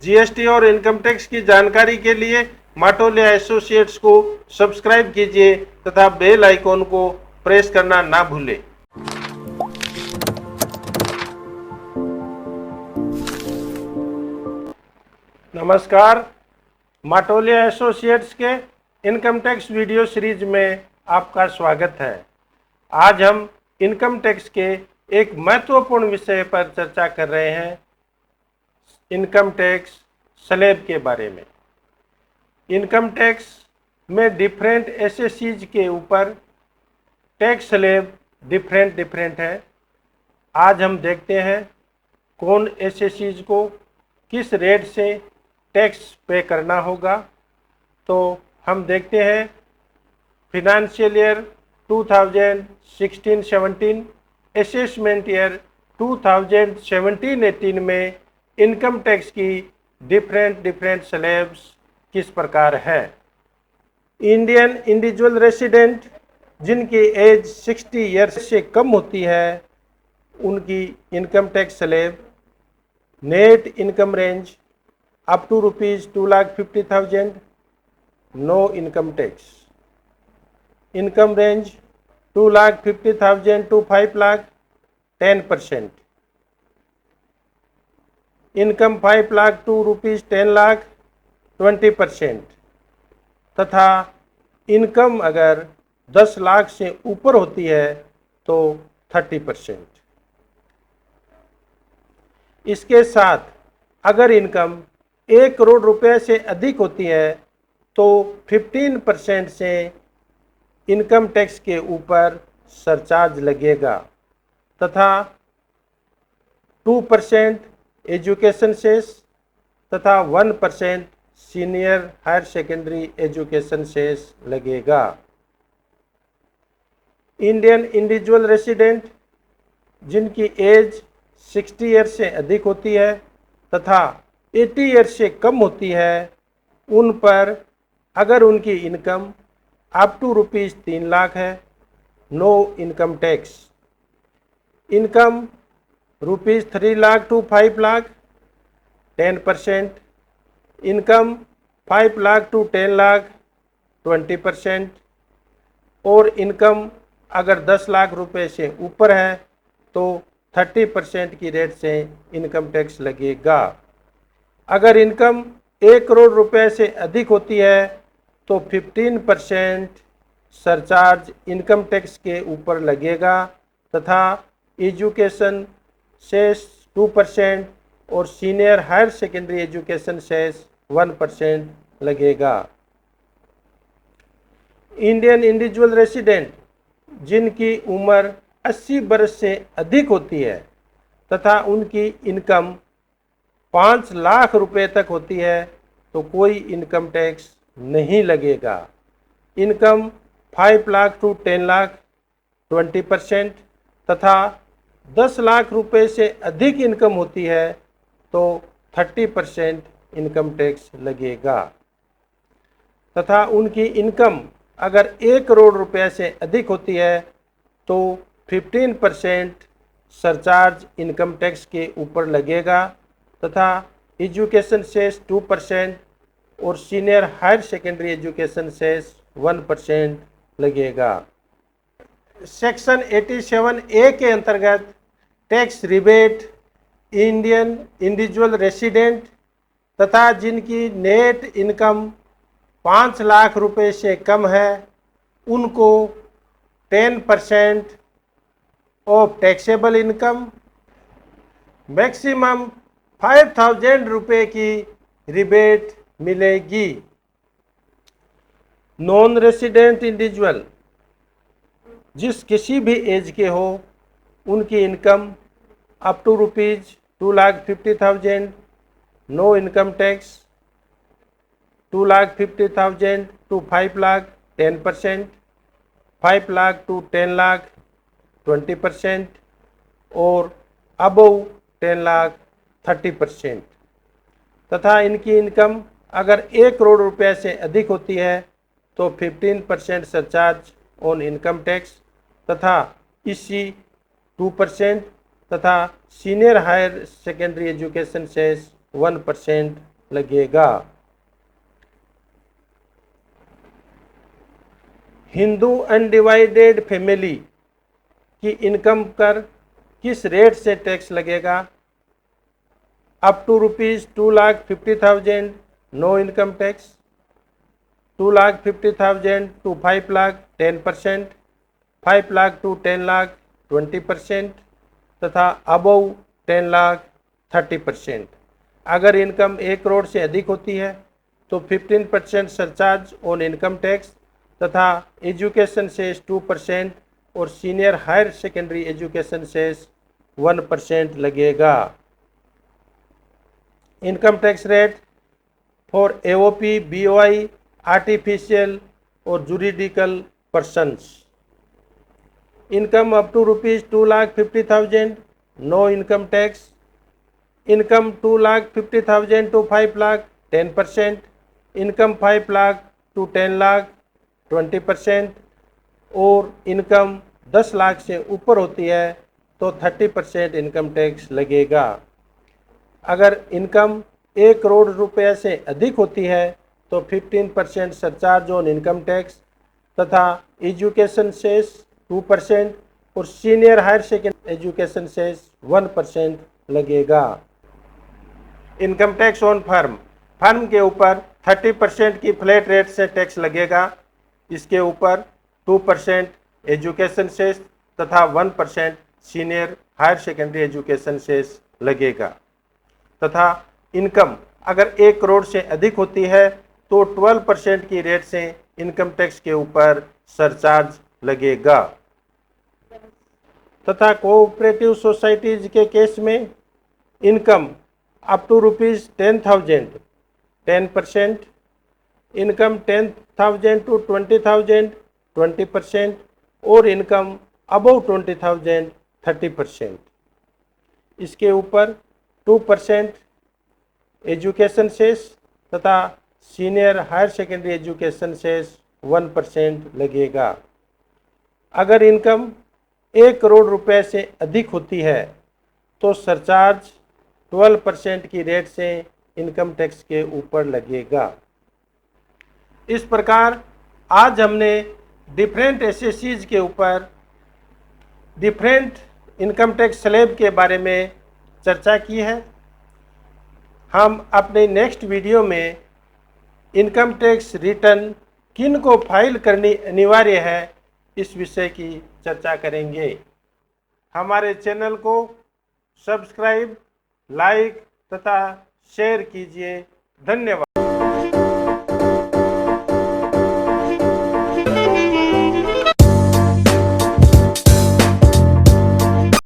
GST और income tax की जानकारी के लिए माटोलिया एसोसिएट्स को सब्सक्राइब कीजिए तथा बेल आइकॉन को प्रेस करना ना भूलें। नमस्कार, माटोलिया एसोसिएट्स के इनकम टैक्स वीडियो सीरीज में आपका स्वागत है। आज हम इनकम टैक्स के एक महत्वपूर्ण विषय पर चर्चा कर रहे हैं, इनकम टैक्स स्लैब के बारे में। इनकम टैक्स में डिफरेंट एसएससीज के ऊपर टैक्स स्लैब डिफरेंट है। आज हम देखते हैं कौन एसएससीज को किस रेट से टैक्स पे करना होगा। तो हम देखते हैं फिनेंशियल ईयर 2016-17, असेसमेंट ईयर 2017-18 में इनकम टैक्स की डिफरेंट स्लैब्स किस प्रकार है। इंडियन इंडिविजुअल रेसिडेंट जिनकी एज 60 ईयर्स से कम होती है, उनकी income tax slab net income range up to ₹2,50,000, no income tax. Income range 2,50,000 to 5 lakh, 10%। Income 5 lakh to ₹10 lakh, 20%। तथा इनकम अगर 10 लाख से ऊपर होती है तो 30%। इसके साथ अगर इनकम 1 करोड़ रुपए से अधिक होती है तो 15% से इनकम टैक्स के ऊपर सरचार्ज लगेगा तथा 2% एजुकेशन सेस तथा 1% senior higher secondary education cess लगेगा। इंडियन इंडिविजुअल रेसिडेंट जिनकी एज 60 ईयर से अधिक होती है तथा 80 ईयर से कम होती है, उन पर अगर उनकी इनकम अप टू ₹3 लाख है, no income tax. Income ₹3 lakh to 5 lakh, 10%। Income 5 lakh to 10 lakh, 20%। और इनकम अगर 10 लाख रुपए से ऊपर है तो 30% की रेट से इनकम टैक्स लगेगा। अगर इनकम 1 करोड़ रुपए से अधिक होती है तो 15% सरचार्ज इनकम टैक्स के ऊपर लगेगा तथा एजुकेशन सेस 2% और senior higher secondary education cess 1% लगेगा। इंडियन इंडिविजुअल रेसिडेंट जिनकी उम्र 80 वर्ष से अधिक होती है तथा उनकी इनकम 5 लाख रुपए तक होती है तो कोई इनकम टैक्स नहीं लगेगा। Income 5 lakh to 10 lakh, 20%। तथा 10 लाख रुपए से अधिक इनकम होती है तो 30% इनकम टैक्स लगेगा। तथा उनकी इनकम अगर 1 करोड़ रुपए से अधिक होती है तो 15% सरचार्ज इनकम टैक्स के ऊपर लगेगा तथा एजुकेशन सेस 2% और senior higher secondary education cess 1% लगेगा। सेक्शन 87A के अंतर्गत tax rebate Indian individual resident तथा जिनकी नेट इनकम 5 लाख रुपए से कम है, उनको 10% ऑफ टैक्सेबल इनकम मैक्सिमम 5,000 रुपये की रिबेट मिलेगी। नॉन रेसिडेंट इंडिविजुअल जिस किसी भी एज के हो, उनकी income up to ₹2,50,000, no income tax. 2,50,000 to 5 lakh, 10%। 5 lakh to 10 lakh, 20%। और अबव 10 लाख 30%। तथा इनकी इनकम अगर 1 करोड़ रुपए से अधिक होती है तो 15% सरचार्ज ऑन इनकम टैक्स तथा इसी 2% तथा senior higher secondary education cess 1% लगेगा। हिंदू अनडिवाइडेड फैमिली की इनकम पर किस रेट से टैक्स लगेगा? Up to ₹2,50,000 no income tax, 2,50,000 to 5 lakh 10%, 5 lakh to 10 lakh 20% तथा अबव 10 लाख 30%। अगर इनकम 1 करोड़ से अधिक होती है तो 15% सरचार्ज ऑन इनकम टैक्स तथा एजुकेशन सेस 2% और senior higher secondary education cess 1% लगेगा। Income tax rate for AOP, BOI, artificial और juridical persons. Income up to ₹2,50,000 no income tax, income 2,50,000 to 5 lakh 10%, income 5 lakh to 10 lakh 20% और इनकम 10 लाख से ऊपर होती है तो 30% इनकम टैक्स लगेगा। अगर इनकम 1 करोड़ रुपए से अधिक होती है तो 15% सरचार्ज ऑन इनकम टैक्स तथा एजुकेशन सेस 2% और senior higher secondary education cess 1% लगेगा। Income tax on firm, firm के ऊपर 30% की फ्लैट रेट से टैक्स लगेगा। इसके ऊपर 2% एजुकेशन सेस तथा 1% senior higher secondary education cess लगेगा तथा इनकम अगर 1 करोड़ से अधिक होती है तो 12% की रेट से इनकम टैक्स के ऊपर सरचार्ज लगेगा तथा कोऑपरेटिव सोसाइटीज के केस में income up to ₹10,000 10%, income 10,000 to 20,000 20% और इनकम अबव 20,000 30%। इसके ऊपर 2% एजुकेशन सेस तथा senior higher secondary education cess 1% लगेगा। अगर इनकम 1 करोड़ रुपए से अधिक होती है तो सरचार्ज 12% की रेट से इनकम टैक्स के ऊपर लगेगा। इस प्रकार आज हमने डिफरेंट एसएससीज के ऊपर डिफरेंट इनकम टैक्स स्लैब के बारे में चर्चा की है। हम अपने नेक्स्ट वीडियो में इनकम टैक्स रिटर्न किन को फाइल करनी अनिवार्य है इस विषय की चर्चा करेंगे। हमारे चैनल को सब्सक्राइब, लाइक तथा शेयर कीजिए। धन्यवाद।